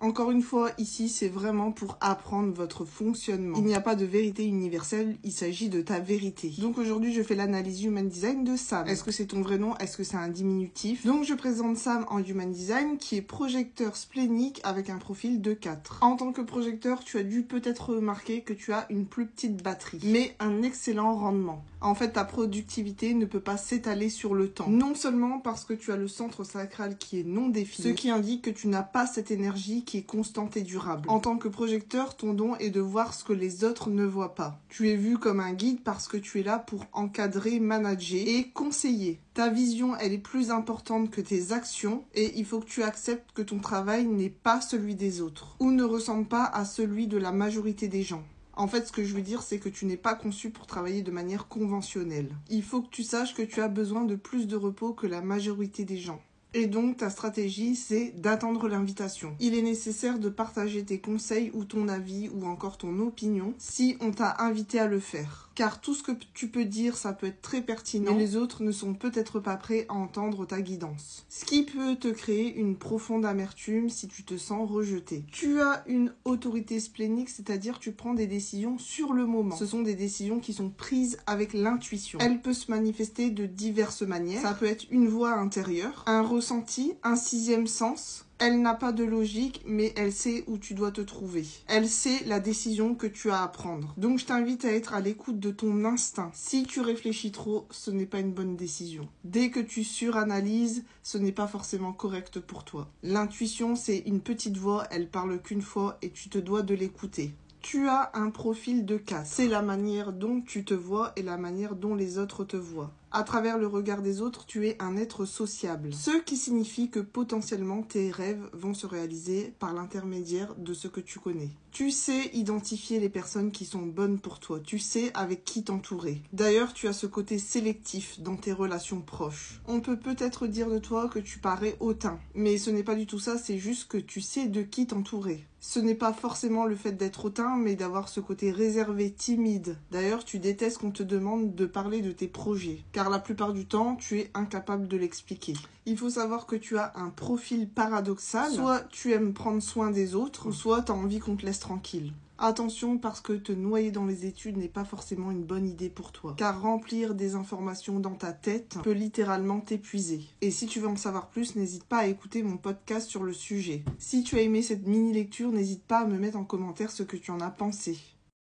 Encore une fois, ici, c'est vraiment pour apprendre votre fonctionnement. Il n'y a pas de vérité universelle, il s'agit de ta vérité. Donc aujourd'hui, je fais l'analyse Human Design de Sam. Est-ce que c'est ton vrai nom? Est-ce que c'est un diminutif? Donc je présente Sam en Human Design, qui est projecteur splénique avec un profil de 4. En tant que projecteur, tu as dû peut-être remarquer que tu as une plus petite batterie, mais un excellent rendement. En fait, ta productivité ne peut pas s'étaler sur le temps. Non seulement parce que tu as le centre sacral qui est non défini, ce qui indique que tu n'as pas cette énergie qui est constante et durable. En tant que projecteur, ton don est de voir ce que les autres ne voient pas. Tu es vu comme un guide parce que tu es là pour encadrer, manager et conseiller. Ta vision, elle est plus importante que tes actions et il faut que tu acceptes que ton travail n'est pas celui des autres ou ne ressemble pas à celui de la majorité des gens. En fait, ce que je veux dire, c'est que tu n'es pas conçu pour travailler de manière conventionnelle. Il faut que tu saches que tu as besoin de plus de repos que la majorité des gens. Et donc, ta stratégie, c'est d'attendre l'invitation. Il est nécessaire de partager tes conseils ou ton avis ou encore ton opinion si on t'a invité à le faire. Car tout ce que tu peux dire, ça peut être très pertinent, mais les autres ne sont peut-être pas prêts à entendre ta guidance. Ce qui peut te créer une profonde amertume si tu te sens rejeté. Tu as une autorité splénique, c'est-à-dire tu prends des décisions sur le moment. Ce sont des décisions qui sont prises avec l'intuition. Elle peut se manifester de diverses manières. Ça peut être une voix intérieure, un ressenti, un sixième sens. Elle n'a pas de logique, mais elle sait où tu dois te trouver. Elle sait la décision que tu as à prendre. Donc je t'invite à être à l'écoute de ton instinct. Si tu réfléchis trop, ce n'est pas une bonne décision. Dès que tu suranalyses, ce n'est pas forcément correct pour toi. L'intuition, c'est une petite voix, elle parle qu'une fois et tu te dois de l'écouter. Tu as un profil de 4. C'est la manière dont tu te vois et la manière dont les autres te voient. À travers le regard des autres, tu es un être sociable. Ce qui signifie que potentiellement tes rêves vont se réaliser par l'intermédiaire de ce que tu connais. Tu sais identifier les personnes qui sont bonnes pour toi. Tu sais avec qui t'entourer. D'ailleurs, tu as ce côté sélectif dans tes relations proches. On peut peut-être dire de toi que tu parais hautain. Mais ce n'est pas du tout ça, c'est juste que tu sais de qui t'entourer. Ce n'est pas forcément le fait d'être hautain, mais d'avoir ce côté réservé, timide. D'ailleurs, tu détestes qu'on te demande de parler de tes projets, car la plupart du temps, tu es incapable de l'expliquer. Il faut savoir que tu as un profil paradoxal. Soit tu aimes prendre soin des autres, soit tu as envie qu'on te laisse tranquille. Attention parce que te noyer dans les études n'est pas forcément une bonne idée pour toi. Car remplir des informations dans ta tête peut littéralement t'épuiser. Et si tu veux en savoir plus, n'hésite pas à écouter mon podcast sur le sujet. Si tu as aimé cette mini-lecture, n'hésite pas à me mettre en commentaire ce que tu en as pensé.